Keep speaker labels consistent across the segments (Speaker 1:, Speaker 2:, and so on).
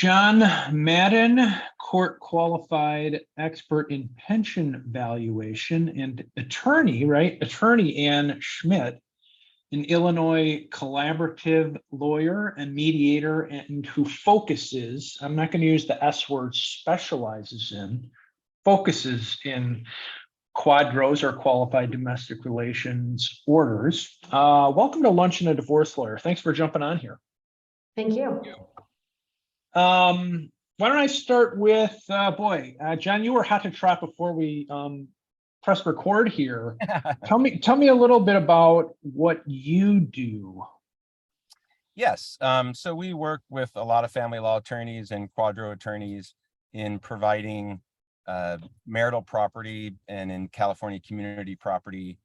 Speaker 1: John Madden, court qualified expert in pension valuation and attorney, right? Attorney Anne Schmidt, an Illinois collaborative lawyer and mediator, and who focuses, I'm not going to use the S word, focuses in QDROs or qualified domestic relations orders. Welcome to Lunch and a Divorce Lawyer. Thanks for jumping on here.
Speaker 2: Thank you.
Speaker 1: Why don't I start with, John, you were hot to trot before we press record here. Tell me a little bit about what you do.
Speaker 3: Yes, so we work with a lot of family law attorneys and QDRO attorneys in providing marital property and in California community property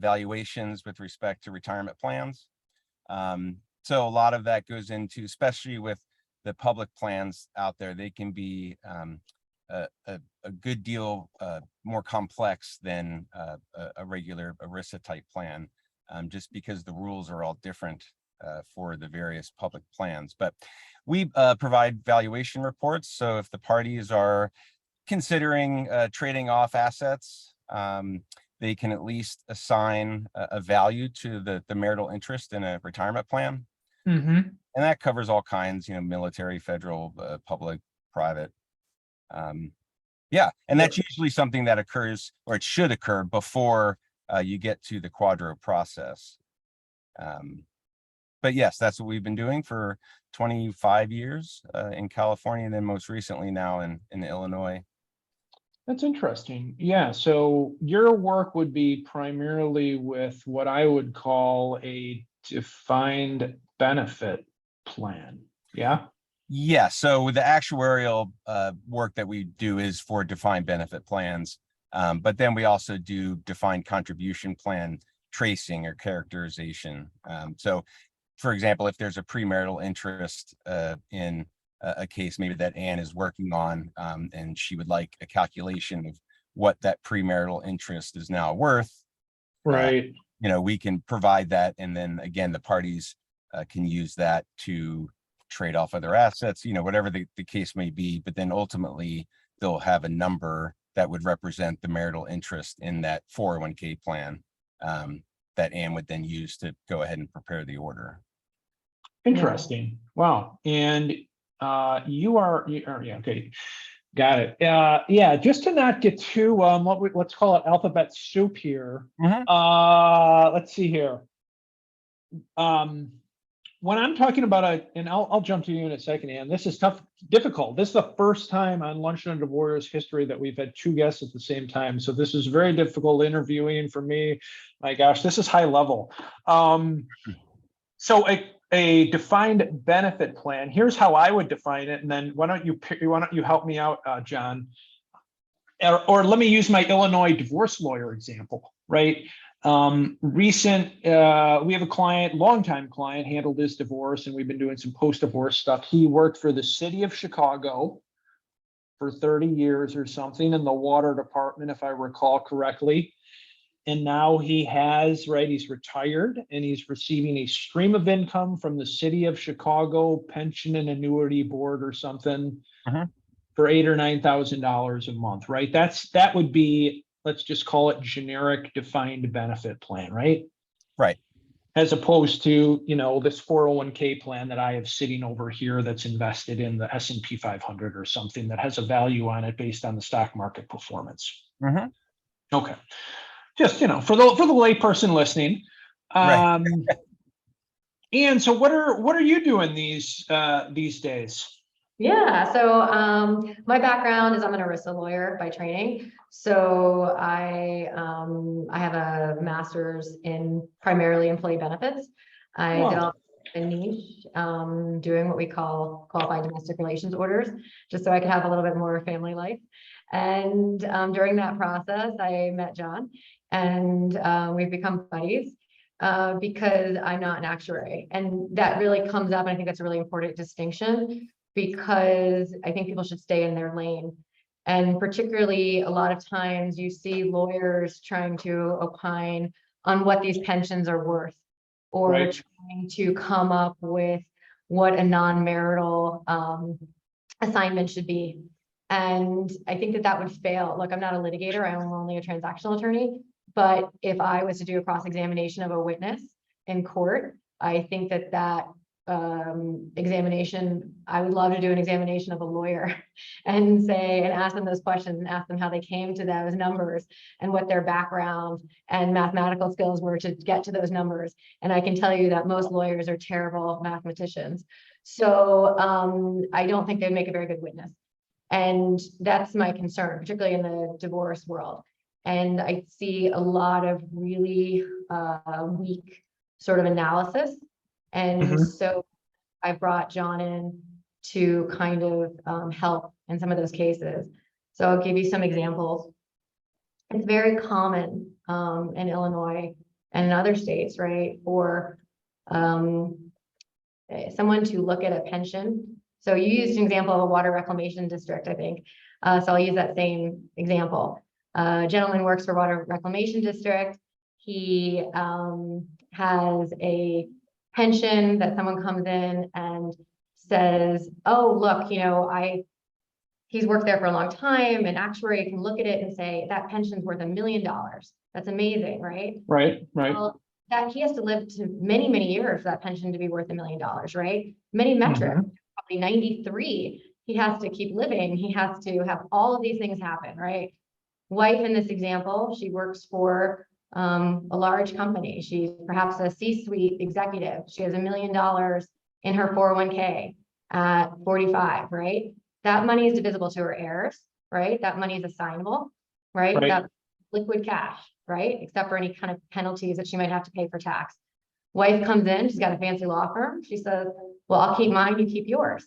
Speaker 3: valuations with respect to retirement plans. So a lot of that goes into, especially with the public plans out there, they can be a good deal more complex than a regular ERISA type plan, just because the rules are all different for the various public plans. But we provide valuation reports. So if the parties are considering trading off assets, they can at least assign a value to the marital interest in a retirement plan.
Speaker 1: Mm-hmm.
Speaker 3: And that covers all kinds, military, federal, public, private. Yeah, and that's usually something that occurs, or it should occur, before you get to the QDRO process. But yes, that's what we've been doing for 25 years in California, and then most recently now in Illinois.
Speaker 1: That's interesting. Yeah, so your work would be primarily with what I would call a defined benefit plan. Yeah.
Speaker 3: Yeah, so the actuarial work that we do is for defined benefit plans, but then we also do defined contribution plan tracing or characterization. So, for example, if there's a premarital interest in a case maybe that Anne is working on, and she would like a calculation of what that premarital interest is now worth,
Speaker 1: right?
Speaker 3: We can provide that, and then again, the parties can use that to trade off other assets, whatever the case may be, but then ultimately they'll have a number that would represent the marital interest in that 401k plan that Anne would then use to go ahead and prepare the order.
Speaker 1: Interesting. Wow. And you are yeah, okay. Got it. Yeah, just to not get too let's call it alphabet soup here.
Speaker 3: Mm-hmm.
Speaker 1: Let's see here. When I'm talking about and I'll jump to you in a second, Ann. This is difficult. This is the first time on Lunch and a Divorce history that we've had two guests at the same time. So this is very difficult interviewing for me. My gosh, this is high level. So a defined benefit plan. Here's how I would define it, and then why don't you help me out, John? Or let me use my Illinois divorce lawyer example, right? We have a client, longtime client, handled this divorce, and we've been doing some post-divorce stuff. He worked for the city of Chicago for 30 years or something in the water department, if I recall correctly. And now he's retired and he's receiving a stream of income from the city of Chicago pension and annuity board or something for $8,000 or $9,000 a month, right? That would be, let's just call it generic defined benefit plan, right?
Speaker 3: Right.
Speaker 1: As opposed to, this 401k plan that I have sitting over here that's invested in the S&P 500 or something that has a value on it based on the stock market performance.
Speaker 3: Mm-hmm.
Speaker 1: Okay. Just, for the layperson listening.
Speaker 3: Right.
Speaker 1: And so what are you doing these days?
Speaker 2: Yeah, so my background is I'm an ERISA lawyer by training. So I have a master's in primarily employee benefits. I developed a niche doing what we call qualified domestic relations orders, just so I could have a little bit more family life. And during that process, I met John, and we've become buddies because I'm not an actuary. And that really comes up, and I think that's a really important distinction, because I think people should stay in their lane. And particularly a lot of times you see lawyers trying to opine on what these pensions are worth, or trying to come up with what a non-marital assignment should be. And I think that that would fail. Look, I'm not a litigator, I'm only a transactional attorney. But if I was to do a cross-examination of a witness in court, I think that that examination, I would love to do an examination of a lawyer and say, and ask them those questions and ask them how they came to those numbers and what their background and mathematical skills were to get to those numbers. And I can tell you that most lawyers are terrible mathematicians. So I don't think they'd make a very good witness. And that's my concern, particularly in the divorce world. And I see a lot of really weak sort of analysis. And so I brought John in to kind of help in some of those cases. So I'll give you some examples. It's very common in Illinois and in other states, right, for someone to look at a pension. So you used an example of a water reclamation district, I think. So I'll use that same example. A gentleman works for water reclamation district. He has a pension that someone comes in and says, oh, look, you know, he's worked there for a long time. An actuary can look at it and say that pension's worth $1 million. That's amazing, right?
Speaker 1: Right.
Speaker 2: Well, that he has to live to many, many years for that pension to be worth $1 million, right? Many metrics, probably 93. He has to keep living. He has to have all of these things happen, right? Wife in this example, she works for a large company. She's perhaps a C-suite executive. She has $1 million in her 401k at 45, right? That money is divisible to her heirs, right? That money is assignable, right? That's liquid cash, right? Except for any kind of penalties that she might have to pay for tax. Wife comes in, she's got a fancy law firm. She says, well, I'll keep mine, you keep yours.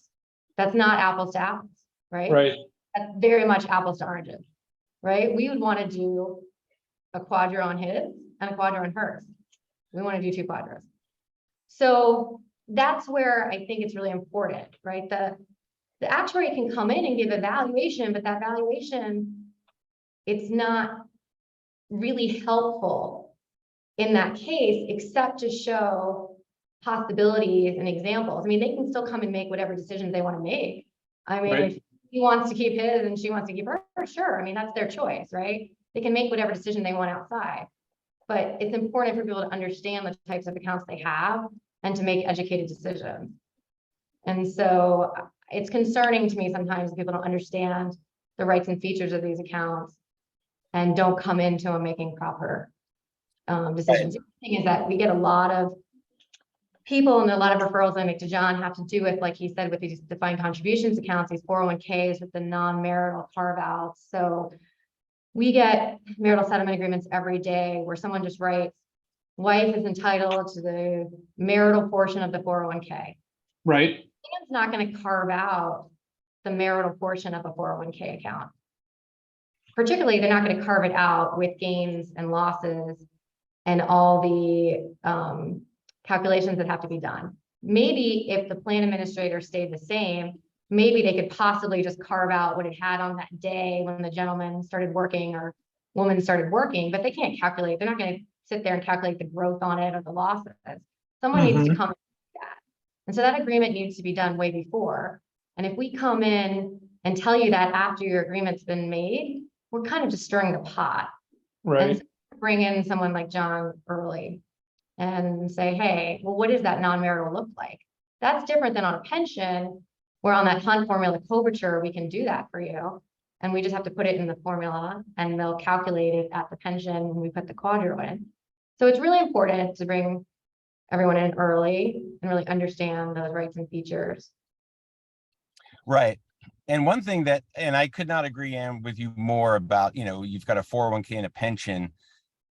Speaker 2: That's not apples to apples, right?
Speaker 1: Right.
Speaker 2: That's very much apples to oranges, right? We would want to do a quadro on his and a quadro on hers. We want to do 2 quadros. So that's where I think it's really important, right? The actuary can come in and give a valuation, but that valuation, it's not really helpful in that case, except to show possibilities and examples. I mean, they can still come and make whatever decisions they want to make. I mean, if he wants to keep his and she wants to keep her, sure. I mean, that's their choice, right? They can make whatever decision they want outside. But it's important for people to understand the types of accounts they have and to make educated decisions. And so it's concerning to me sometimes people don't understand the rights and features of these accounts and don't come into them making proper decisions. The thing is that we get a lot of people and a lot of referrals I make to John have to do with, like he said, with these defined contributions accounts, these 401ks with the non-marital carve outs. So we get marital settlement agreements every day where someone just writes, wife is entitled to the marital portion of the 401k.
Speaker 1: Right.
Speaker 2: It's not going to carve out the marital portion of a 401k account. Particularly, they're not going to carve it out with gains and losses and all the calculations that have to be done. Maybe if the plan administrator stayed the same, maybe they could possibly just carve out what it had on that day when the gentleman started working or woman started working, but they can't calculate. They're not going to sit there and calculate the growth on it or the losses. Someone needs to come and do that. And so that agreement needs to be done way before. And if we come in and tell you that after your agreement's been made, we're kind of just stirring the pot.
Speaker 1: Right.
Speaker 2: And so bring in someone like John early and say, hey, well, what does that non-marital look like? That's different than on a pension, where on that Hunt formula coverture, we can do that for you. And we just have to put it in the formula and they'll calculate it at the pension when we put the quadro in. So it's really important to bring everyone in early and really understand those rights and features.
Speaker 3: Right. And one thing that, and I could not agree, Anne, with you more about, you know, you've got a 401k and a pension,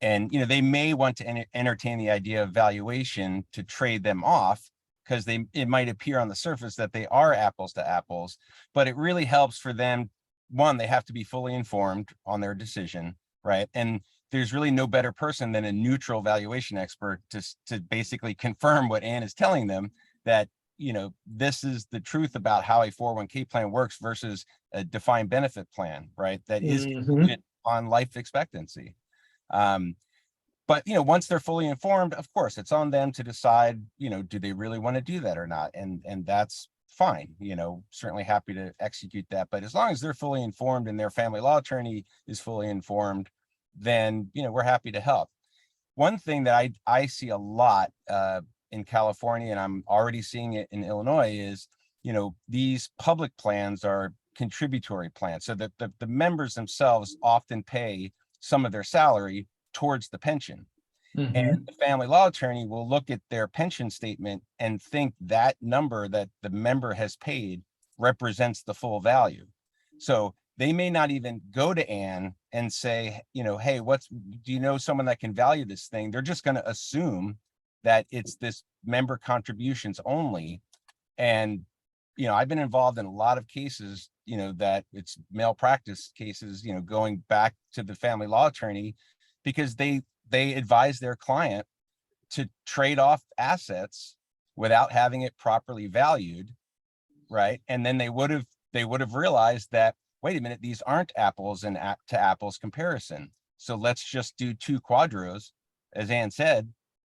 Speaker 3: and, you know, they may want to entertain the idea of valuation to trade them off, because it might appear on the surface that they are apples to apples, but it really helps for them. One, they have to be fully informed on their decision, right? And there's really no better person than a neutral valuation expert to basically confirm what Anne is telling them, that, you know, this is the truth about how a 401k plan works versus a defined benefit plan, right? That is contingent on life expectancy. But, you know, once they're fully informed, of course, it's on them to decide, you know, do they really want to do that or not? And that's fine, certainly happy to execute that. But as long as they're fully informed and their family law attorney is fully informed, then, we're happy to help. One thing that I see a lot in California, and I'm already seeing it in Illinois, is, these public plans are contributory plans. So that the members themselves often pay some of their salary towards the pension.
Speaker 1: Mhm.
Speaker 3: And the family law attorney will look at their pension statement and think that number that the member has paid represents the full value. So they may not even go to Anne and say, hey, do you know someone that can value this thing? They're just going to assume that it's this member contributions only. And, I've been involved in a lot of cases, that it's malpractice cases, going back to the family law attorney, because they advise their client to trade off assets without having it properly valued, right? And then they would have realized that, wait a minute, these aren't apples and to apples comparison. So let's just do 2 QDROs, as Anne said,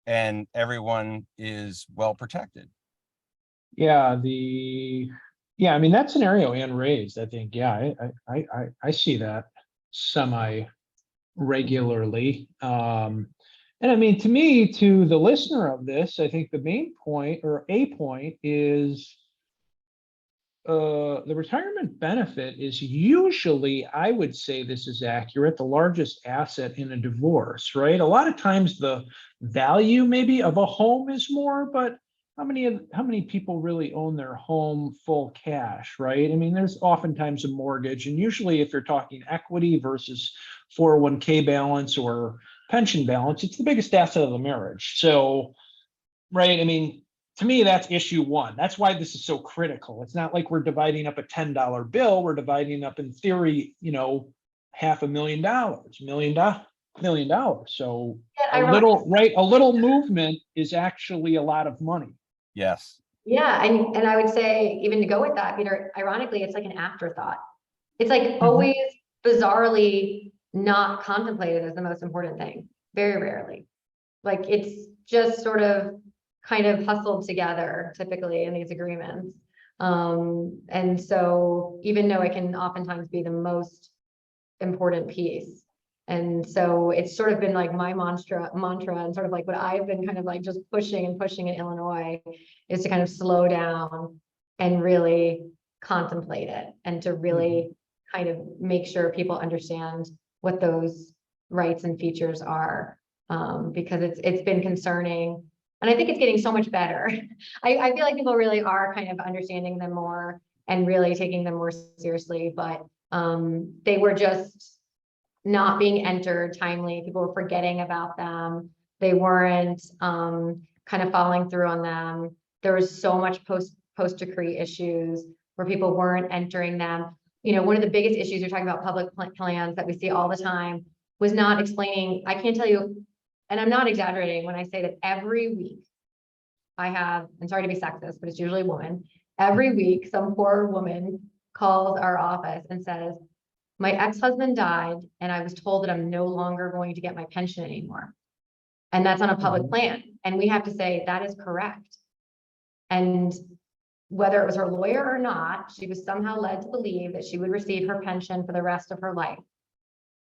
Speaker 3: and everyone is well protected.
Speaker 1: Yeah, I mean, that scenario Anne raised, I think, yeah, I see that semi regularly. And I mean, to me, to the listener of this, I think the main point, or a point, is the retirement benefit is usually, I would say this is accurate, the largest asset in a divorce, right? A lot of times the value maybe of a home is more, but how many people really own their home full cash, right? I mean, there's oftentimes a mortgage, and usually if you're talking equity versus 401k balance or pension balance, it's the biggest asset of the marriage. So, right, I mean, to me, that's issue one. That's why this is so critical. It's not like we're dividing up a $10 bill. We're dividing up, in theory, $500,000, $1 million. So a little movement is actually a lot of money.
Speaker 3: Yes.
Speaker 2: Yeah, and I would say, even to go with that, Peter, ironically, it's like an afterthought. It's like always bizarrely not contemplated as the most important thing. Very rarely. Like, it's just sort of kind of hustled together typically in these agreements. And so even though it can oftentimes be the most important piece. And so it's sort of been like my mantra, and sort of like what I've been kind of like just pushing in Illinois, is to kind of slow down and really contemplate it, and to really kind of make sure people understand what those rights and features are, because it's been concerning, and I think it's getting so much better. I feel like people really are kind of understanding them more and really taking them more seriously, but they were just not being entered timely. People were forgetting about them. They weren't kind of following through on them. There was so much post decree issues where people weren't entering them. One of the biggest issues, you're talking about public plans that we see all the time, was not explaining. I can't tell you, and I'm not exaggerating when I say that every week I have, I'm sorry to be sexist, but it's usually a woman. Every week, some poor woman calls our office and says, my ex-husband died and I was told that I'm no longer going to get my pension anymore. And that's on a public plan. And we have to say that is correct. And whether it was her lawyer or not, she was somehow led to believe that she would receive her pension for the rest of her life,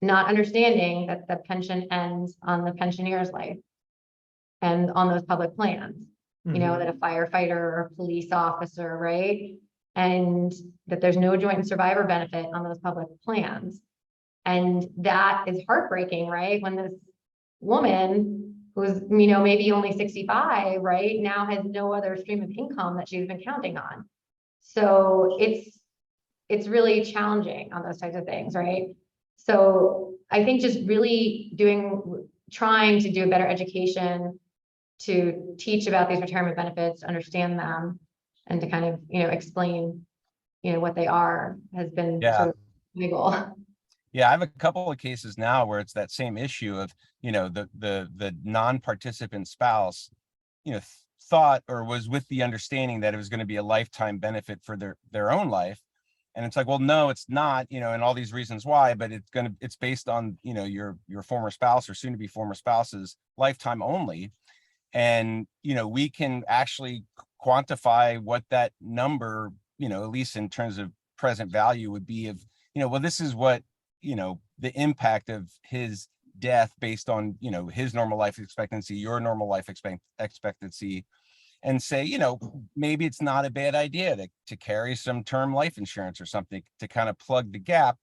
Speaker 2: not understanding that the pension ends on the pensioner's life and on those public plans, that a firefighter or a police officer, right? And that there's no joint survivor benefit on those public plans. And that is heartbreaking, right? When this woman who's, maybe only 65, right, now has no other stream of income that she's been counting on. So it's really challenging on those types of things, right? So I think just really trying to do a better education to teach about these retirement benefits, understand them, and to kind of, explain, what they are, has been sort of my goal.
Speaker 3: Yeah, I have a couple of cases now where it's that same issue of, the non-participant spouse, thought or was with the understanding that it was going to be a lifetime benefit for their own life. And it's like, well, no, it's not, and all these reasons why, but it's based on, your former spouse or soon to be former spouse's lifetime only. And, we can actually quantify what that number, at least in terms of present value would be of, well, this is what, the impact of his death based on, his normal life expectancy, your normal life expectancy, and say, maybe it's not a bad idea to carry some term life insurance or something to kind of plug the gap,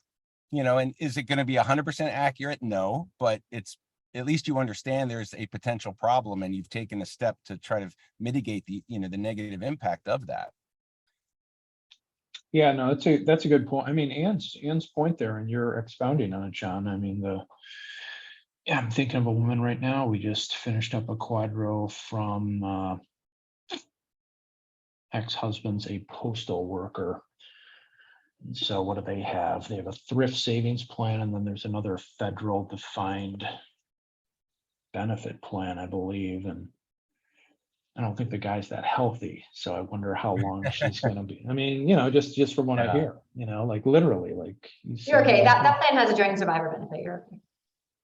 Speaker 3: and is it going to be 100% accurate? No, but it's, at least you understand there's a potential problem and you've taken a step to try to mitigate the, the negative impact of that.
Speaker 1: Yeah, no, that's a good point. I mean, Anne's point there, and you're expounding on it, John. I mean, yeah, I'm thinking of a woman right now. We just finished up a QDRO from ex-husband's a postal worker. So what do they have? They have a thrift savings plan, and then there's another federal defined benefit plan, I believe. And I don't think the guy's that healthy. So I wonder how long she's going to be. I mean, just from what I hear, like literally, like.
Speaker 2: You're okay. That plan has a joint and survivor benefit. You're okay.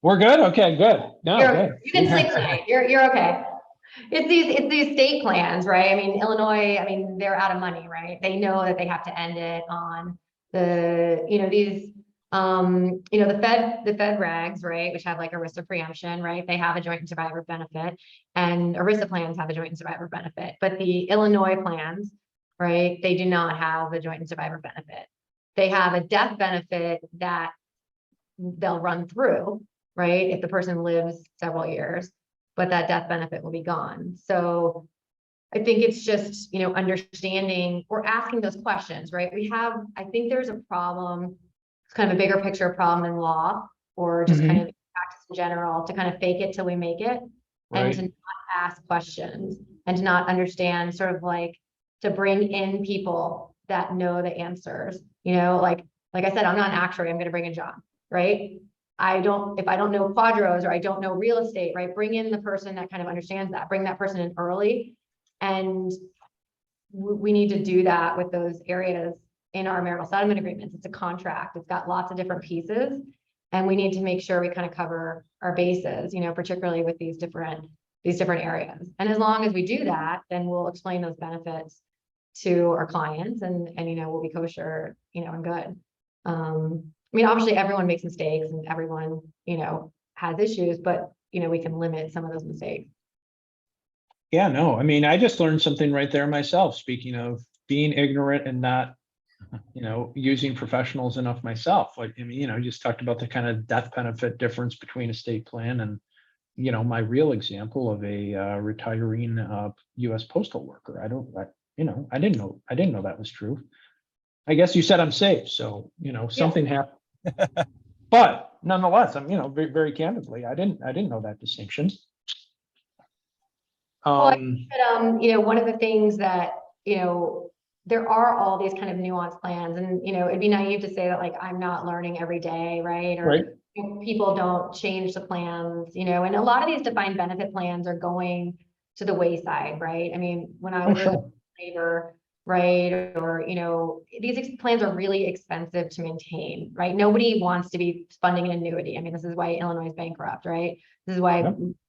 Speaker 1: We're good. Okay, good. No, good.
Speaker 2: You can sleep tonight. You're okay. It's these state plans, right? I mean, Illinois, I mean, they're out of money, right? They know that they have to end it on the, these, the Fed regs, right? Which have like ERISA preemption, right? They have a joint and survivor benefit, and ERISA plans have a joint and survivor benefit, but the Illinois plans, right? They do not have a joint and survivor benefit. They have a death benefit that they'll run through, right? If the person lives several years, but that death benefit will be gone. So I think it's just, understanding or asking those questions, right? I think there's a problem, it's kind of a bigger picture problem in law, or just kind of practice in general, to kind of fake it till we make it, and to not ask questions, and to not understand, sort of like, to bring in people that know the answers, like I said, I'm not an actuary, I'm going to bring in John, right? If I don't know QDROs, or I don't know real estate, right? Bring in the person that kind of understands that, bring that person in early. And we need to do that with those areas in our marital settlement agreements. It's a contract. It's got lots of different pieces, and we need to make sure we kind of cover our bases, particularly with these different areas. And as long as we do that, then we'll explain those benefits to our clients, and we'll be kosher, and good. I mean, obviously everyone makes mistakes, and everyone, has issues, but, we can limit some of those mistakes.
Speaker 1: Yeah, no, I mean, I just learned something right there myself. Speaking of being ignorant and not, using professionals enough myself. Like, I mean, I just talked about the kind of death benefit difference between a state plan and, my real example of a retiring U.S. postal worker. I didn't know that was true. I guess you said I'm safe, so something happened. But nonetheless, I'm very, very candidly, I didn't know that distinction.
Speaker 2: Well, one of the things that there are all these kind of nuanced plans, and it'd be naive to say that, like, I'm not learning every day, right? Or people don't change the plans, and a lot of these defined benefit plans are going to the wayside, right? I mean, when I was in labor, right, or these plans are really expensive to maintain, right? Nobody wants to be funding an annuity. I mean, this is why Illinois is bankrupt, right? This is why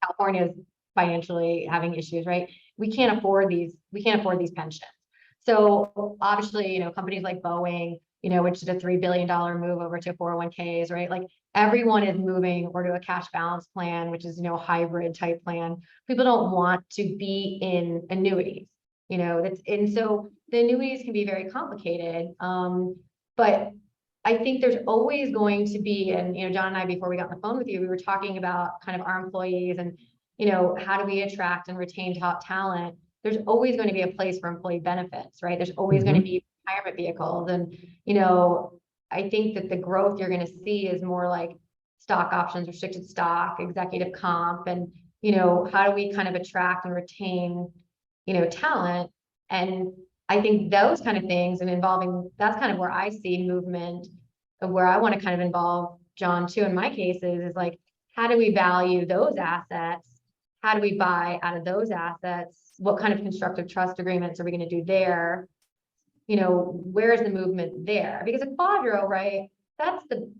Speaker 2: California is financially having issues, right? We can't afford these pensions. So obviously, companies like Boeing, which did a $3 billion move over to 401ks, right? Like, everyone is moving or to a cash balance plan, which is, a hybrid type plan. People don't want to be in annuities, and so the annuities can be very complicated. But I think there's always going to be, and, John and I, before we got on the phone with you, we were talking about kind of our employees and, how do we attract and retain top talent? There's always going to be a place for employee benefits, right? There's always going to be retirement vehicles. And, I think that the growth you're going to see is more like stock options, restricted stock, executive comp, and, how do we kind of attract and retain, talent? And I think those kind of things, and that's kind of where I see movement, of where I want to kind of involve John too, in my cases, is like, how do we value those assets? How do we buy out of those assets? What kind of constructive trust agreements are we going to do there? Where's the movement there? Because a QDRO, right? That's I don't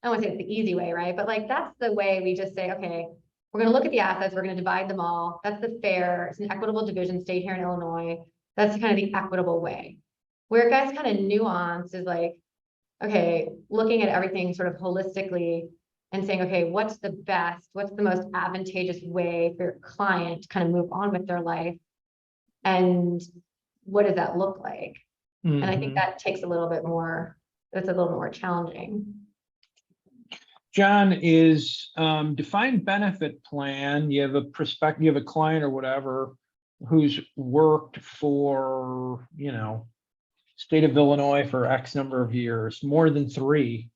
Speaker 2: want to say it's the easy way, right? But like, that's the way we just say, okay, we're going to look at the assets. We're going to divide them all. That's the fair. It's an equitable division state here in Illinois. That's kind of the equitable way. Where it gets kind of nuanced is like, okay, looking at everything sort of holistically and saying, okay, what's the most advantageous way for your client to kind of move on with their life? And what does that look like? And I think
Speaker 1: Mhm.
Speaker 2: that takes a little bit more, that's a little more challenging.
Speaker 1: John, is defined benefit plan, you have a client or whatever who's worked for, state of Illinois for X number of years, more than 3.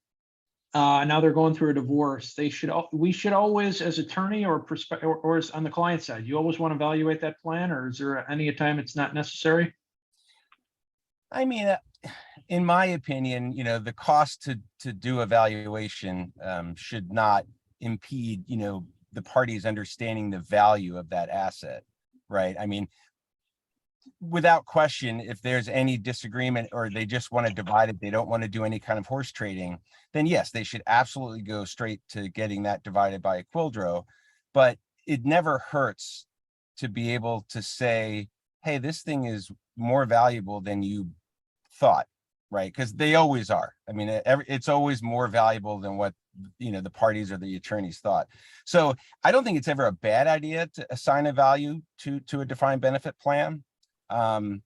Speaker 1: Now they're going through a divorce. We should always, as attorney or or as on the client side, you always want to evaluate that plan, or is there any time it's not necessary?
Speaker 3: I mean, in my opinion, the cost to do evaluation should not impede, the parties understanding the value of that asset, right? I mean, without question, if there's any disagreement or they just want to divide it, they don't want to do any kind of horse trading, then yes, they should absolutely go straight to getting that divided by a QDRO. But it never hurts to be able to say, hey, this thing is more valuable than you thought, right? Because they always are. I mean, it's always more valuable than what the parties or the attorneys thought. So I don't think it's ever a bad idea to assign a value to a defined benefit plan. And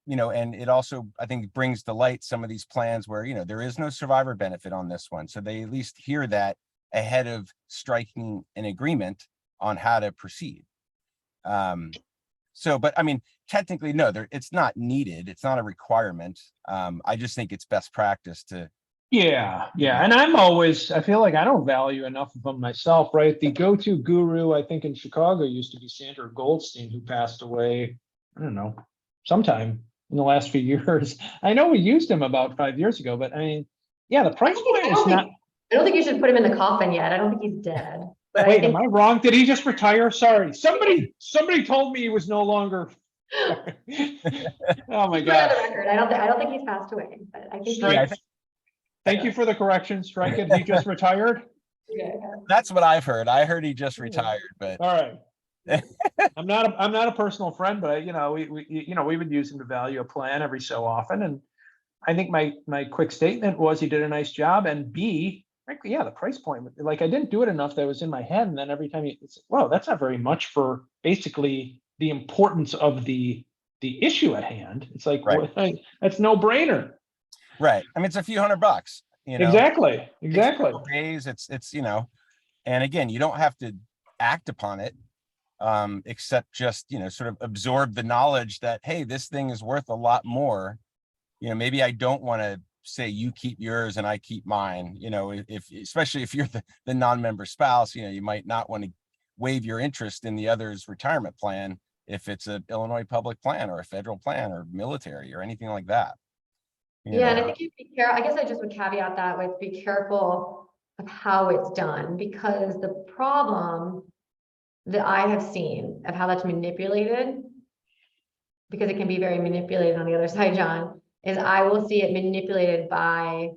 Speaker 3: it also, I think, brings to light some of these plans where, there is no survivor benefit on this one. So they at least hear that ahead of striking an agreement on how to proceed. But I mean, technically, no, it's not needed. It's not a requirement. I just think it's best practice to.
Speaker 1: Yeah. And I feel like I don't value enough of them myself, right? The go-to guru, I think in Chicago used to be Sandra Goldstein, who passed away, I don't know, sometime in the last few years. I know we used him about 5 years ago, but I mean, yeah, the price point is not.
Speaker 2: I don't think you should put him in the coffin yet. I don't think he's dead. But
Speaker 1: Wait,
Speaker 2: I think
Speaker 1: am I wrong? Did he just retire? Sorry. Somebody told me he was no longer. Oh my
Speaker 2: Put it on the
Speaker 1: gosh.
Speaker 2: record. I don't think he's passed away, but I think
Speaker 1: Strike.
Speaker 3: Yeah, I think
Speaker 1: Thank you for the correction. Strike it. He just retired.
Speaker 3: that's what I've heard. I heard he just retired, but
Speaker 1: All right. I'm not a personal friend, but we would use him to value a plan every so often. And I think my quick statement was he did a nice job. And B, frankly, yeah, the price point, like I didn't do it enough that was in my head. And then every time it's, whoa, that's not very much for basically the importance of the issue at hand. It's like,
Speaker 3: right.
Speaker 1: That's no brainer.
Speaker 3: Right. I mean, it's a few $100,
Speaker 1: Exactly.
Speaker 3: Takes a couple days. It's, and again, you don't have to act upon it, except just, sort of absorb the knowledge that, hey, this thing is worth a lot more. Maybe I don't want to say you keep yours and I keep mine, especially if you're the non-member spouse, you might not want to waive your interest in the other's retirement plan if it's an Illinois public plan or a federal plan or military or anything like that.
Speaker 2: Yeah, and I think you'd be careful. I guess I just would caveat that with be careful of how it's done, because the problem that I have seen of how that's manipulated, because it can be very manipulated on the other side, John, is I will see it manipulated to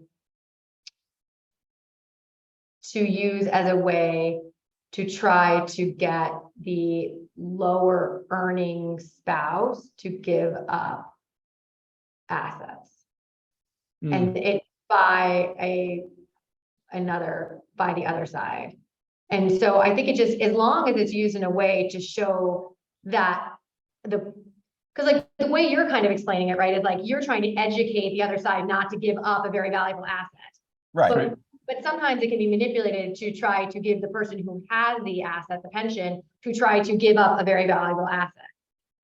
Speaker 2: use as a way to try to get the lower earning spouse to give up assets. And it by the other side. And so I think it just, as long as it's used in a way to show that because like the way you're kind of explaining it, right, is like you're trying to educate the other side not to give up a very valuable asset.
Speaker 3: Right.
Speaker 2: But sometimes it can be manipulated to try to give the person who has the asset, the pension, to try to give up a very valuable asset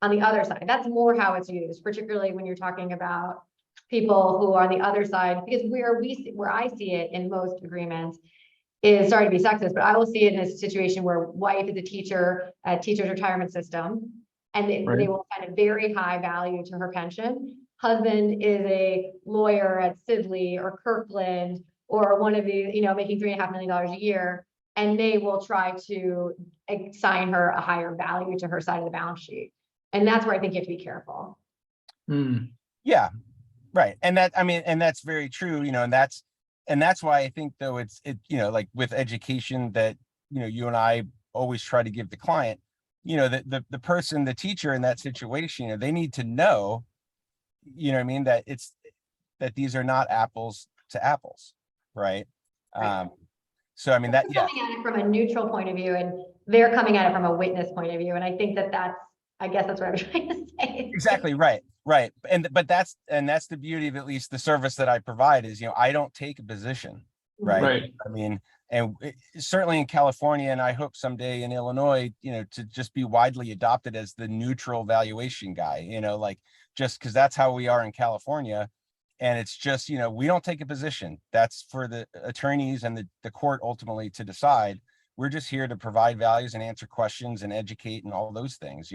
Speaker 2: on the other side. That's more how it's used, particularly when you're talking about people who are on the other side, because where I see it in most agreements is, sorry to be sexist, but I will see it in a situation where wife is a teacher at teacher's retirement system, and they will find a very high value to her pension. Husband is a lawyer at Sidley or Kirkland or one of these, making $3.5 million a year, and they will try to assign her a higher value to her side of the balance sheet. And that's where I think you have to be careful.
Speaker 3: Yeah. Right. And that's very true, and that's why I think though like with education that, you and I always try to give the client, the person, the teacher in that situation, they need to know, what I mean, that these are not apples to apples, right?
Speaker 2: Right.
Speaker 3: So I mean that, yeah,
Speaker 2: Coming at it from a neutral point of view, and they're coming at it from a witness point of view, and I think I guess that's what I'm trying to say.
Speaker 3: exactly right, but that's the beauty of at least the service that I provide is, I don't take a position, right?
Speaker 1: Right.
Speaker 3: I mean, and certainly in California, and I hope someday in Illinois, to just be widely adopted as the neutral valuation guy, like, just because that's how we are in California. And it's just, we don't take a position. That's for the attorneys and the court ultimately to decide. We're just here to provide values and answer questions and educate and all those things,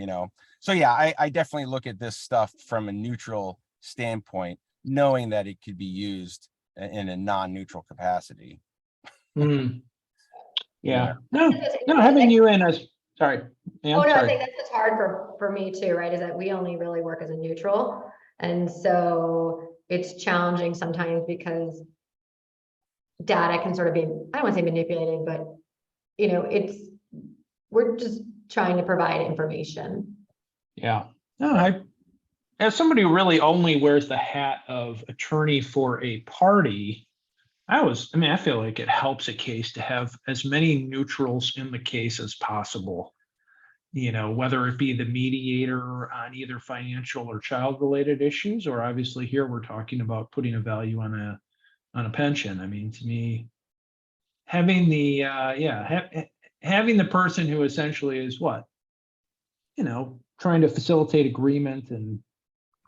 Speaker 3: So yeah, I definitely look at this stuff from a neutral standpoint, knowing that it could be used in a non-neutral capacity.
Speaker 1: Mm.
Speaker 3: Yeah.
Speaker 1: Yeah. No, having you in as, sorry. Ann,
Speaker 2: Oh, no, I
Speaker 1: sorry.
Speaker 2: think that's what's hard for me too, right? Is that we only really work as a neutral. And so it's challenging sometimes because data can sort of be, I don't want to say manipulated, but we're just trying to provide information.
Speaker 1: Yeah. No, as somebody who really only wears the hat of attorney for a party, I feel like it helps a case to have as many neutrals in the case as possible. Whether it be the mediator on either financial or child related issues, or obviously here we're talking about putting a value on a pension. I mean, to me, having the having the person who essentially is what, trying to facilitate agreement and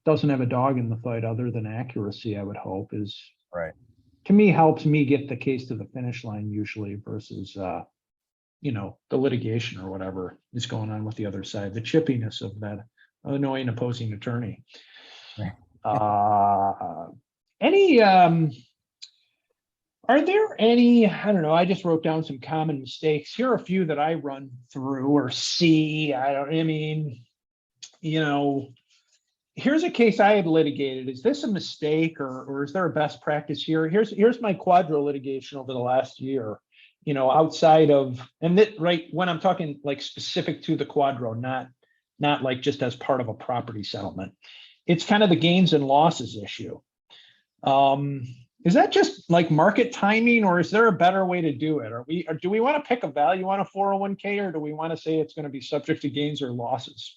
Speaker 1: doesn't have a dog in the fight other than accuracy, I would hope, is
Speaker 3: Right.
Speaker 1: To me, helps me get the case to the finish line usually versus the litigation or whatever is going on with the other side, the chippiness of that annoying opposing attorney.
Speaker 3: Right.
Speaker 1: Any Are there any, I don't know, I just wrote down some common mistakes. Here are a few that I run through or see. Here's a case I had litigated. Is this a mistake or is there a best practice here? Here's my QDRO litigation over the last year, outside of, and that, right, when I'm talking like specific to the QDRO, not like just as part of a property settlement. It's kind of the gains and losses issue. Is that just like market timing, or is there a better way to do it? Or do we want to pick a value on a 401k, or do we want to say it's going to be subject to gains or losses?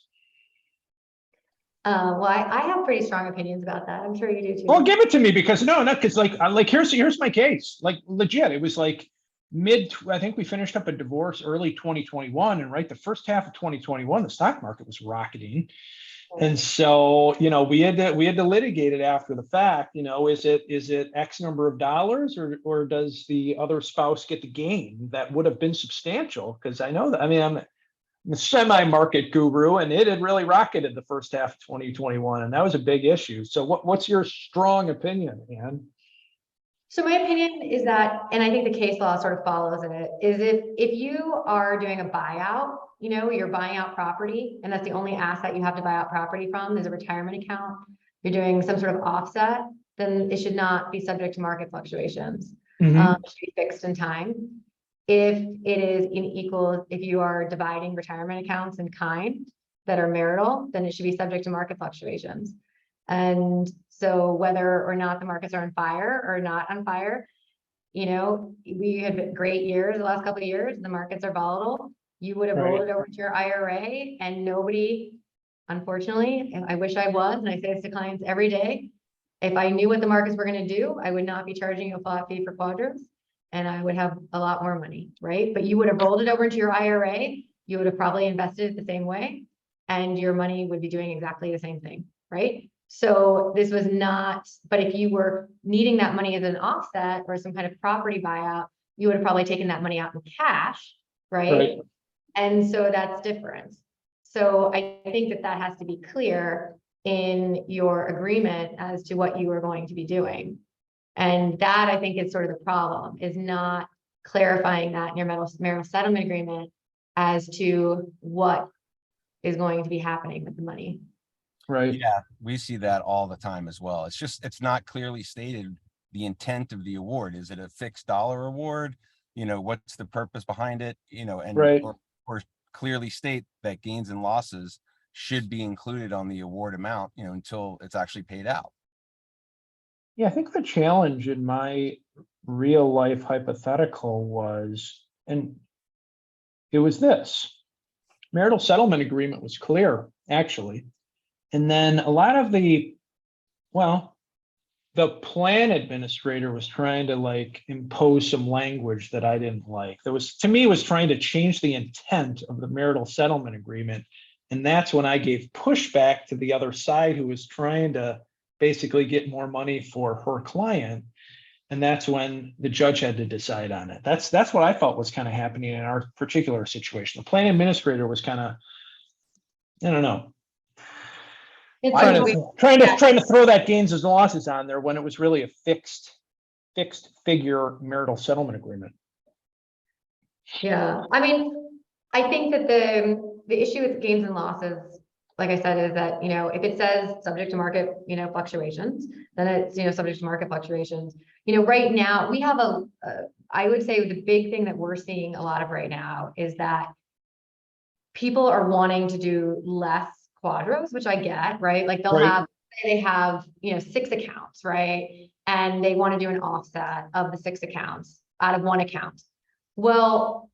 Speaker 2: Well, I have pretty strong opinions about that. I'm sure you do too.
Speaker 1: Well, give it to me, because because here's my case. Like legit, it was like I think we finished up a divorce early 2021, and right the first half of 2021, the stock market was rocketing. And so, we had to litigate it after the fact. Is it X number of dollars, or does the other spouse get the gain that would have been substantial? Because I know that, I'm a semi-market guru, and it had really rocketed the first half of 2021, and that was a big issue. So what's your strong opinion, Anne?
Speaker 2: So my opinion is that, and I think the case law sort of follows in it, is if you are doing a buyout, you're buying out property, and that's the only asset you have to buy out property from, there's a retirement account, you're doing some sort of offset, then it should not be subject to market fluctuations.
Speaker 1: Mm-hmm.
Speaker 2: It should be fixed in time. If it is if you are dividing retirement accounts in kind that are marital, then it should be subject to market fluctuations. And so whether or not the markets are on fire or not on fire, we had great years the last couple of years, the markets are volatile. You would have rolled it over to your IRA, and nobody, unfortunately, and I wish I was, and I say this to clients every day, if I knew what the markets were going to do, I would not be charging you a flat fee for QDROs, and I would have a lot more money, right? But you would have rolled it over into your IRA, you would have probably invested it the same way, and your money would be doing exactly the same thing, right? So this was not, but if you were needing that money as an offset or some kind of property buyout, you would have probably taken that money out in cash, right? And so that's different. So I think that has to be clear in your agreement as to what you are going to be doing. And that, I think, is sort of the problem, is not clarifying that in your marital settlement agreement as to what is going to be happening with the money.
Speaker 1: Right.
Speaker 3: Yeah, we see that all the time as well. It's not clearly stated the intent of the award. Is it a fixed dollar award? What's the purpose behind it? And
Speaker 1: right.
Speaker 3: or clearly state that gains and losses should be included on the award amount, until it's actually paid out.
Speaker 1: Yeah, I think the challenge in my real life hypothetical was, and it was this: marital settlement agreement was clear, actually. And then a lot of the plan administrator was trying to like impose some language that I didn't like. There was, to me, was trying to change the intent of the marital settlement agreement. And that's when I gave pushback to the other side, who was trying to basically get more money for her client. And that's when the judge had to decide on it. That's what I felt was kind of happening in our particular situation. The plan administrator was kind of, I don't know,
Speaker 2: It's
Speaker 1: trying to throw that gains and losses on there when it was really a fixed figure marital settlement agreement.
Speaker 2: Yeah, I mean, I think that the issue with gains and losses, like I said, is that, if it says subject to market, fluctuations, then it's, subject to market fluctuations. Right now we have I would say the big thing that we're seeing a lot of right now is that people are wanting to do less quadros, which I get, right? Like they have, 6 accounts, right? And they want to do an offset of the 6 accounts out of 1 account. Well,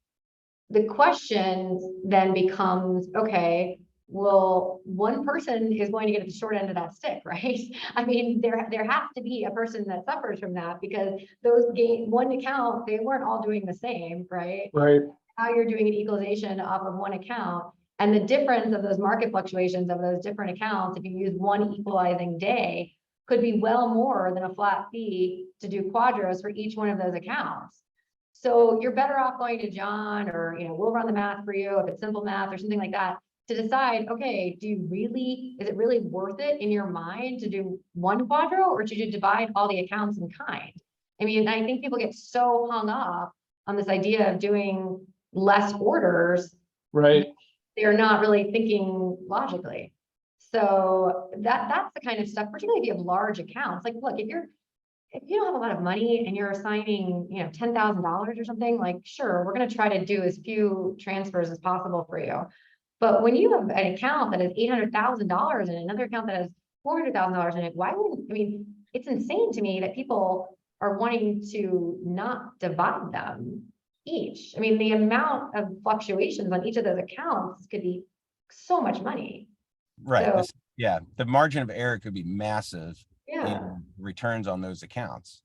Speaker 2: the question then becomes, okay, well, one person is going to get the short end of that stick, right? I mean, there has to be a person that suffers from that, because those 1 account, they weren't all doing the same, right?
Speaker 1: Right.
Speaker 2: Now you're doing an equalization off of 1 account, and the difference of those market fluctuations of those different accounts, if you use 1 equalizing day, could be well more than a flat fee to do quadros for each one of those accounts. So you're better off going to John, or, we'll run the math for you if it's simple math or something like that, to decide, okay, is it really worth it in your mind to do 1 quadro, or should you divide all the accounts in kind? I mean, I think people get so hung up on this idea of doing less orders.
Speaker 1: Right.
Speaker 2: They're not really thinking logically. So that's the kind of stuff, particularly if you have large accounts. Like, look, if you don't have a lot of money and you're assigning, $10,000 or something, like, sure, we're going to try to do as few transfers as possible for you. But when you have an account that has $800,000 and another account that has $400,000 in it, it's insane to me that people are wanting to not divide them each. I mean, the amount of fluctuations on each of those accounts could be so much money.
Speaker 3: Right. So, the margin of error could be massive
Speaker 2: in
Speaker 3: returns on those accounts.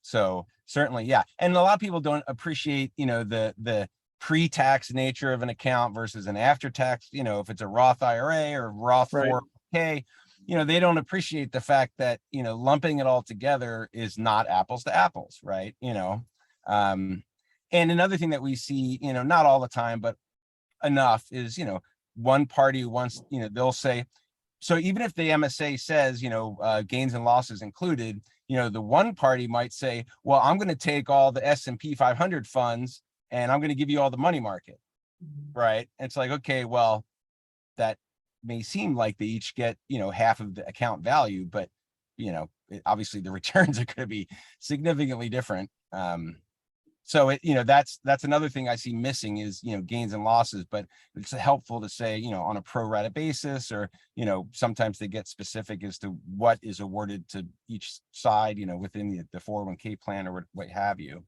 Speaker 3: So certainly, yeah. And a lot of people don't appreciate, the pre-tax nature of an account versus an after-tax, if it's a Roth IRA or Roth 401k, they don't appreciate the fact that, lumping it all together is not apples to apples, right? And another thing that we see, not all the time, but enough is, one party wants, they'll say, so even if the MSA says, gains and losses included, the one party might say, well, I'm going to take all the S&P 500 funds and I'm going to give you all the money market, right? And it's like, okay, well, that may seem like they each get, half of the account value, but, obviously the returns are going to be significantly different. So that's another thing I see missing is, gains and losses, but it's helpful to say, on a pro rata basis, or, sometimes they get specific as to what is awarded to each side, within the 401k plan or what have you.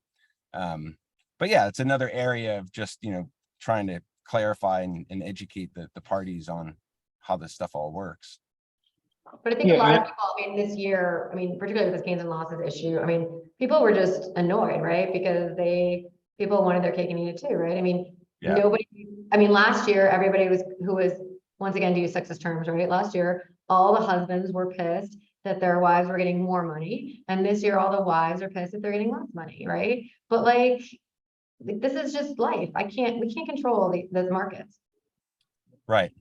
Speaker 3: But yeah, it's another area of just, trying to clarify and educate the parties on how this stuff all works.
Speaker 2: But I think a lot of people, this year, particularly with this gains and losses issue, people were just annoyed, right? Because people wanted their cake and eat it too, right? Last year, everybody who was, once again, to use sexist terms, right? Last year, all the husbands were pissed that their wives were getting more money. And this year, all the wives are pissed that they're getting less money, right? But this is just life. We can't control those markets.
Speaker 3: Right.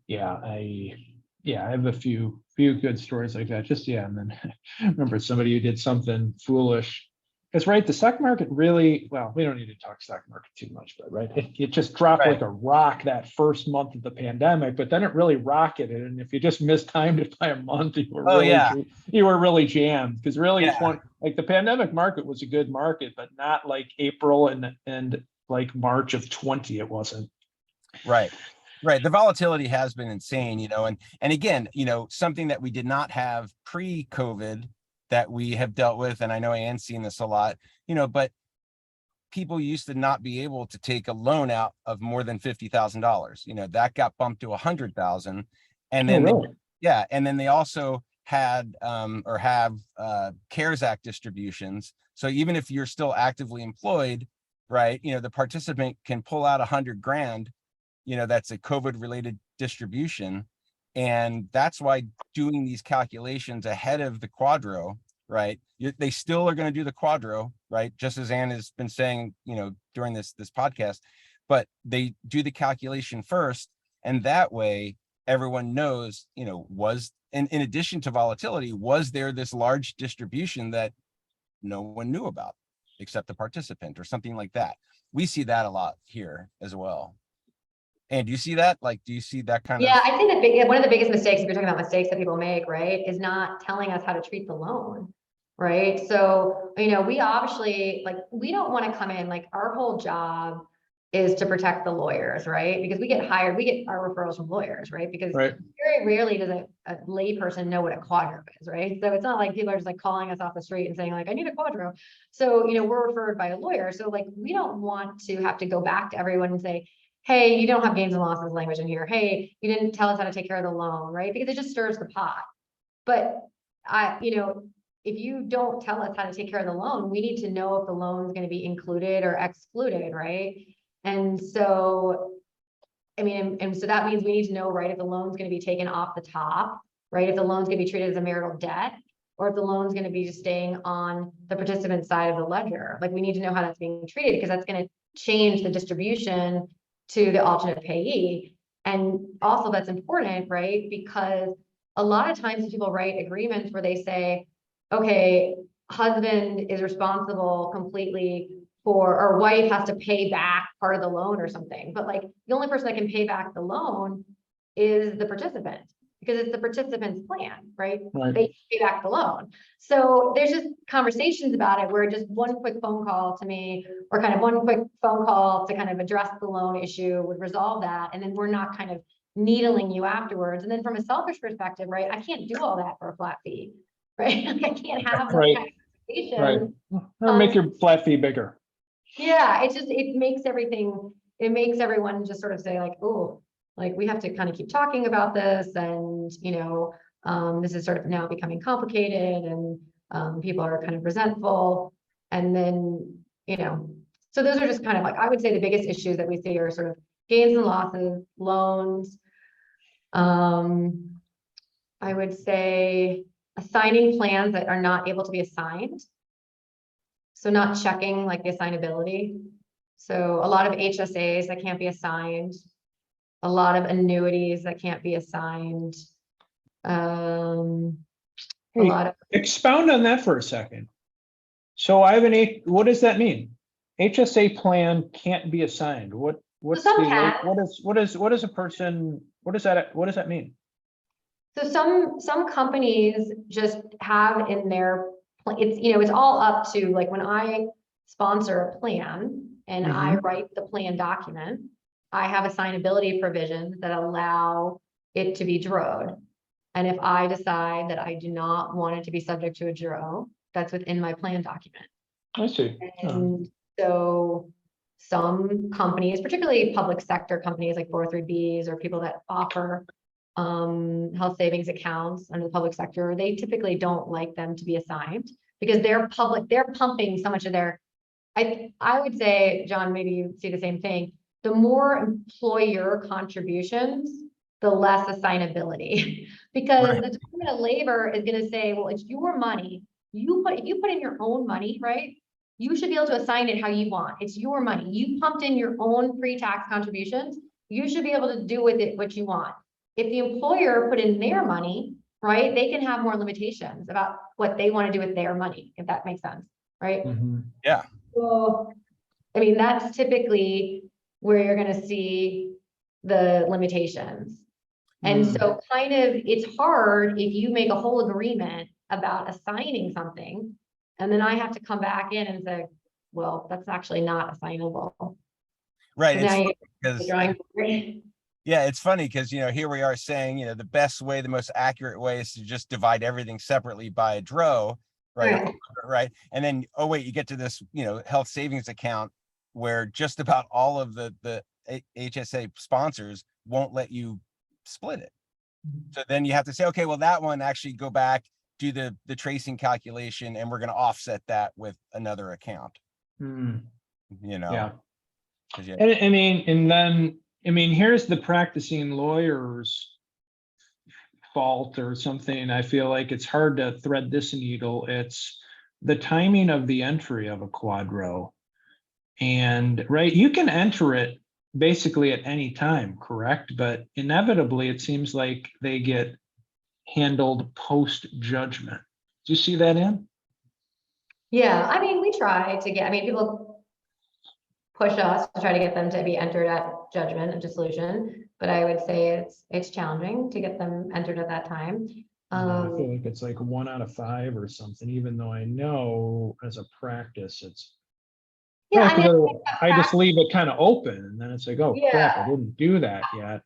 Speaker 1: Yeah, I have a few good stories like that. And then I remember somebody who did something foolish. Because the stock market really, we don't need to talk stock market too much, but it just dropped like a rock that first month of the pandemic, but then it really rocketed. And if you just mistimed it by a month, you were really jammed. Because really, the pandemic market was a good market, but not like April and like March of 20, it wasn't.
Speaker 3: Right. Right. The volatility has been insane, and again, something that we did not have pre-COVID that we have dealt with. And I know Anne's seen this a lot, but people used to not be able to take a loan out of more than $50,000. That got bumped to 100,000. And then,
Speaker 1: really?
Speaker 3: and then they also had or have CARES Act distributions. So even if you're still actively employed, right, the participant can pull out 100 grand, that's a COVID related distribution. And that's why doing these calculations ahead of the QDRO, right, they still are going to do the QDRO, right, just as Anne has been saying, during this podcast, but they do the calculation first, and that way everyone knows, was in addition to volatility, was there this large distribution that no one knew about except the participant or something like that. We see that a lot here as well. And do you see that? Like, do you see that kind of?
Speaker 2: Yeah, I think one of the biggest mistakes, if you're talking about mistakes that people make, right, is not telling us how to treat the loan, right? So, we obviously, like, we don't want to come in, like, our whole job is to protect the lawyers, right? Because we get our referrals from lawyers, right? Because
Speaker 1: Right.
Speaker 2: very rarely does a lay person know what a QDRO is, right? So it's not like people are just like calling us off the street and saying like, I need a QDRO. So, we're referred by a lawyer. So like, we don't want to have to go back to everyone and say, hey, you don't have gains and losses language in here. Hey, you didn't tell us how to take care of the loan, right? Because it just stirs the pot. But if you don't tell us how to take care of the loan, we need to know if the loan is going to be included or excluded, right? And so, and so that means we need to know, right, if the loan's going to be taken off the top, right? If the loan's going to be treated as a marital debt, or if the loan's going to be just staying on the participant side of the ledger. Like, we need to know how that's being treated, because that's going to change the distribution to the alternate payee. And also that's important, right? Because a lot of times people write agreements where they say, okay, husband is responsible completely for, or wife has to pay back part of the loan or something. But like, the only person that can pay back the loan is the participant, because it's the participant's plan, right?
Speaker 1: Right.
Speaker 2: They pay back the loan. So there's just conversations about it where just one quick phone call to me, or kind of one quick phone call to kind of address the loan issue would resolve that. And then we're not kind of needling you afterwards. And then from a selfish perspective, right, I can't do all that for a flat fee, right? I can't have that
Speaker 1: Right.
Speaker 2: kind of conversation.
Speaker 1: Right. Or make your flat fee bigger.
Speaker 2: Yeah, it makes everyone just sort of say like, oh, like, we have to kind of keep talking about this, and this is sort of now becoming complicated, and people are kind of resentful. And then, so those are just kind of like, I would say the biggest issues that we see are sort of gains and losses, loans. I would say assigning plans that are not able to be assigned. So not checking like the assignability. So a lot of HSAs that can't be assigned, a lot of annuities that can't be assigned. A lot of,
Speaker 1: Expound on that for a second. So I have what does that mean? HSA plan can't be assigned. What does a person, what does that mean?
Speaker 2: so some companies just have in their, it's all up to, like, when I sponsor a plan and I write the plan document, I have assignability provisions that allow it to be DRO'd. And if I decide that I do not want it to be subject to a DRO, that's within my plan document.
Speaker 1: I see.
Speaker 2: And so some companies, particularly public sector companies like 403Bs or people that offer health savings accounts under the public sector, they typically don't like them to be assigned, because they're pumping so much of their, I would say, John, maybe you see the same thing. The more employer contributions, the less assignability, because the Department of Labor is going to say, well, it's your money. If you put in your own money, right? You should be able to assign it how you want. It's your money. You pumped in your own pre-tax contributions. You should be able to do with it what you want. If the employer put in their money, right, they can have more limitations about what they want to do with their money, if that makes sense, right?
Speaker 3: Yeah.
Speaker 2: So, that's typically where you're going to see the limitations. And so kind of, it's hard if you make a whole agreement about assigning something, and then I have to come back in and say, well, that's actually not assignable.
Speaker 3: Right.
Speaker 2: So now you
Speaker 3: It's
Speaker 2: get the
Speaker 3: because
Speaker 2: drawing board.
Speaker 3: yeah, it's funny because here we are saying, the best way, the most accurate way is to just divide everything separately by a DRO, right?
Speaker 2: Right.
Speaker 3: Right. And then, oh wait, you get to this, health savings account where just about all of the HSA sponsors won't let you split it. So then you have to say, okay, well, that one actually go back, do the tracing calculation, and we're going to offset that with another account,
Speaker 1: Hmm, yeah.
Speaker 3: 'cause
Speaker 1: And here's the practicing lawyer's fault or something. I feel like it's hard to thread this needle. It's the timing of the entry of a QDRO. And right, you can enter it basically at any time, correct? But inevitably, it seems like they get handled post judgment. Do you see that in?
Speaker 2: Yeah, I mean, we try to get, I mean, people push us to try to get them to be entered at judgment and dissolution, but I would say it's challenging to get them entered at that time.
Speaker 1: I feel like it's like 1 out of 5 or something, even though I know as a practice, it's
Speaker 2: Yeah, I mean,
Speaker 1: I just leave it kind of open, and then it's like, oh crap, I
Speaker 2: yeah,
Speaker 1: didn't do that yet.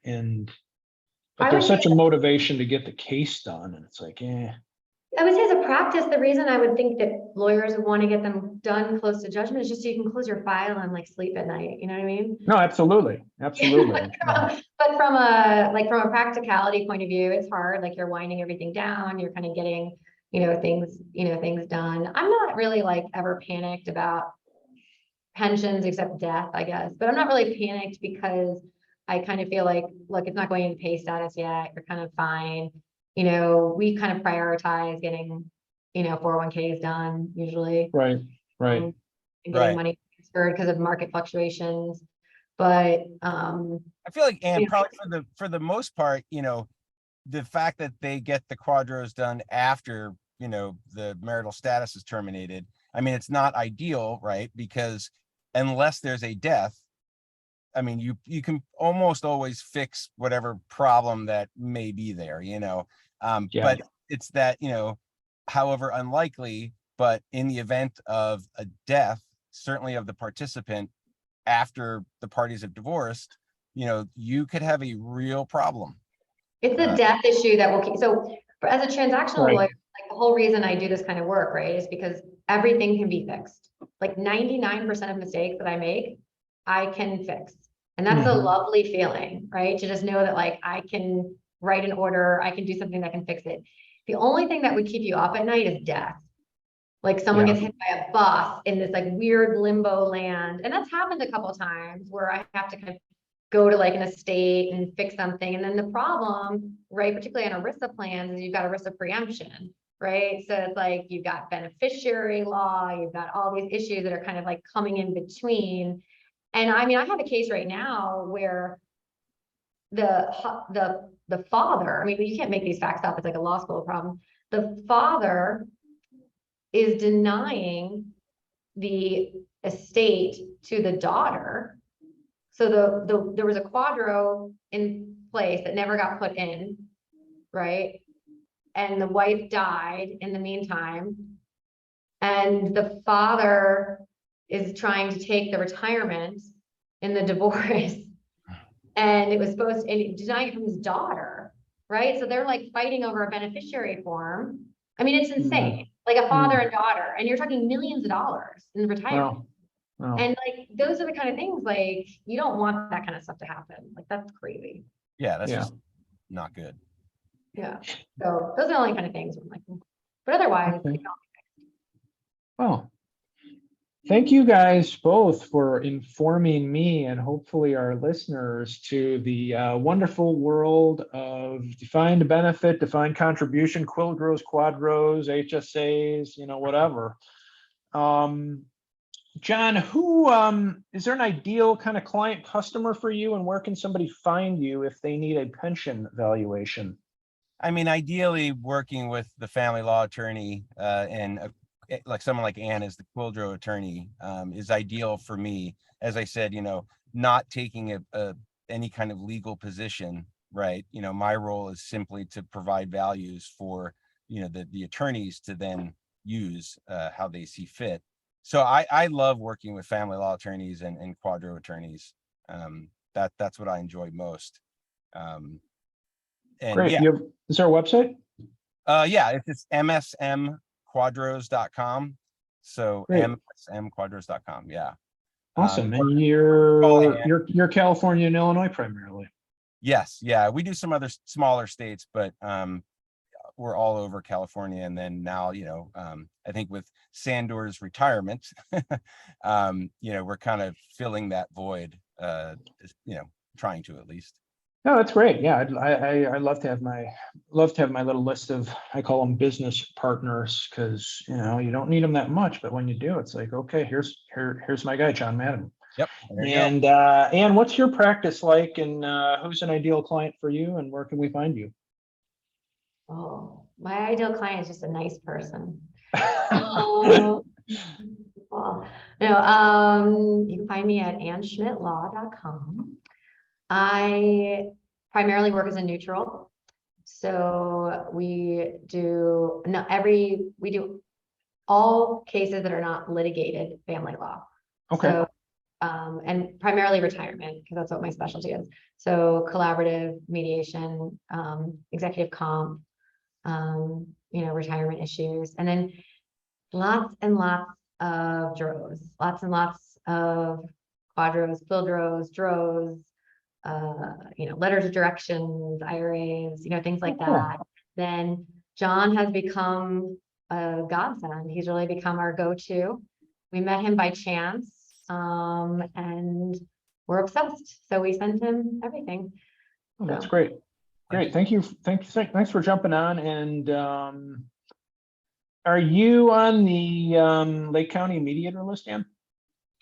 Speaker 1: But
Speaker 2: I
Speaker 1: there's
Speaker 2: would say
Speaker 1: such a motivation to get the case done, and it's like,
Speaker 2: I would say as a practice, the reason I would think that lawyers would want to get them done close to judgment is just so you can close your file and like sleep at night. You know what I mean?
Speaker 1: no, absolutely, absolutely.
Speaker 2: But from a practicality point of view, it's hard. Like you're winding everything down. You're kind of getting, things done. I'm not really like ever panicked about pensions except death, I guess. But I'm not really panicked because I kind of feel like, look, it's not going into pay status yet. You're kind of fine. We kind of prioritize getting, 401ks done usually.
Speaker 1: Right, right.
Speaker 2: And getting
Speaker 3: Right.
Speaker 2: money transferred because of market fluctuations. But
Speaker 3: I feel like, and probably for the most part, the fact that they get the QDROs done after, the marital status is terminated. I mean, it's not ideal, right? Because unless there's a death, I mean, you can almost always fix whatever problem that may be there,
Speaker 1: Yeah.
Speaker 3: but it's that, however unlikely, but in the event of a death, certainly of the participant after the parties have divorced, you could have a real problem.
Speaker 2: it's a death issue that will keep, so as a transactional
Speaker 1: Right.
Speaker 2: lawyer, like the whole reason I do this kind of work, right, is because everything can be fixed. Like 99% of mistakes that I make, I can fix. And that's a
Speaker 1: Mhm.
Speaker 2: lovely feeling, right? To just know that like I can write an order, I can do something that can fix it. The only thing that would keep you up at night is death. Like someone
Speaker 1: Yeah.
Speaker 2: gets hit by a bus in this like weird limbo land. And that's happened a couple of times where I have to kind of go to like an estate and fix something. And then the problem, right, particularly on ERISA plans, is you've got ERISA preemption, right? So it's like you've got beneficiary law, you've got all these issues that are kind of like coming in between. And I mean, I have a case right now where the father, I mean, you can't make these facts up, it's like a law school problem. The father is denying the estate to the daughter. So there was a QDRO in place that never got put in, right? And the wife died in the meantime. And the father is trying to take the retirement in the divorce. And it was supposed to, and denying it from his daughter, right? So they're like fighting over a beneficiary form. I mean, it's insane. Like a father and daughter, and you're talking millions of dollars in retirement.
Speaker 1: Wow.
Speaker 2: And like, those are the kind of things, like, you don't want that kind of stuff to happen. Like, that's crazy.
Speaker 3: Yeah, that's
Speaker 1: Yeah.
Speaker 3: just not good.
Speaker 2: Yeah. So those are the only kind of things I'm like, but otherwise,
Speaker 1: Okay.
Speaker 2: like,
Speaker 1: Well, thank you guys both for informing me and hopefully our listeners to the wonderful world of defined benefit, defined contribution, QDROs, QDROs, HSAs, whatever. John, who is there an ideal kind of client customer for you, and where can somebody find you if they need a pension valuation?
Speaker 3: I mean, ideally working with the family law attorney and like someone like Anne as the QDRO attorney is ideal for me. As I said, not taking any kind of legal position, right? My role is simply to provide values for, the attorneys to then use how they see fit. So I love working with family law attorneys and QDRO attorneys. That's what I enjoy most. And
Speaker 1: Great.
Speaker 3: yeah,
Speaker 1: Is there a website?
Speaker 3: yeah, it's msmquadros.com. So
Speaker 1: Great.
Speaker 3: msmquadros.com. Yeah.
Speaker 1: Awesome.
Speaker 3: Or
Speaker 1: And
Speaker 3: call Ann.
Speaker 1: you're California and Illinois primarily.
Speaker 3: Yes. Yeah. We do some other smaller states, but we're all over California. And then now, I think with Sandor's retirement, we're kind of filling that void, trying to at least.
Speaker 1: No, that's great. Yeah, I love to have my little list of, I call them business partners, because you don't need them that much, but when you do, it's like, okay, here's my guy, John Madden.
Speaker 3: Yep. There you go.
Speaker 1: And Anne, what's your practice like, and who's an ideal client for you, and where can we find you?
Speaker 2: Oh, my ideal client is just a nice person. Well, no, you can find me at anneschmidtlaw.com. I primarily work as a neutral. So we do all cases that are not litigated family law.
Speaker 1: Okay.
Speaker 2: So, and primarily retirement, because that's what my specialty is. So collaborative mediation, executive comp, retirement issues, and then lots and lots of DROs, lots and lots of QDROs, FLDROs, DROs, letters of directions, IRAs, things like that. Then John has become a godsend. He's really become our go-to. We met him by chance, and we're obsessed. So we sent him everything.
Speaker 1: Oh, that's great. Great. Thank you. Thanks for jumping on. And are you on the Lake County mediator list, Ann?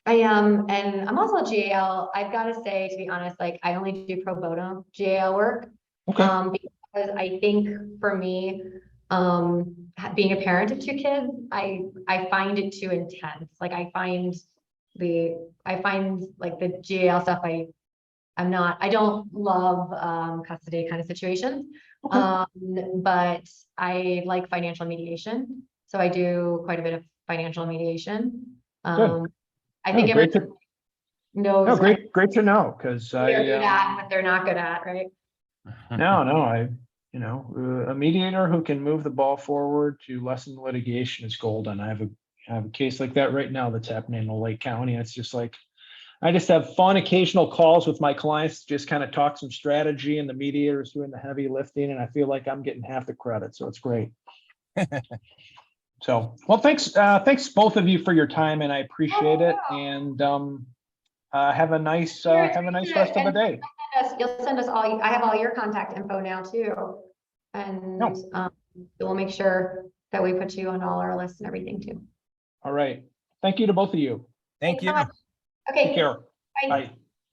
Speaker 2: I am, and I'm also a GAL. I've got to say, to be honest, like I only do pro bono GAL work.
Speaker 1: Okay.
Speaker 2: Because I think for me, being a parent of 2 kids, I find it too intense. Like I find like the GAL stuff, I don't love custody kind of situations.
Speaker 1: Okay.
Speaker 2: But I like financial mediation. So I do quite a bit of financial mediation.
Speaker 1: Good.
Speaker 2: I think
Speaker 1: great
Speaker 2: everyone knows
Speaker 1: no, great to know, because
Speaker 2: what they're good at and what they're not good at, right?
Speaker 1: No, a mediator who can move the ball forward to lessen litigation is golden. I have a case like that right now that's happening in Lake County. It's just like, I just have fun occasional calls with my clients to just kind of talk some strategy, and the mediator is doing the heavy lifting, and I feel like I'm getting half the credit. So it's great. So, well, thanks both of you for your time, and I appreciate it. And have a nice rest of the day.
Speaker 2: You'll send us all. I have all your contact info now too, and we'll make sure that we put you on all our lists and everything too.
Speaker 1: All right. Thank you to both of you.
Speaker 3: Thank you.
Speaker 2: So much. Okay.
Speaker 1: Take care.
Speaker 2: Bye.
Speaker 1: Bye.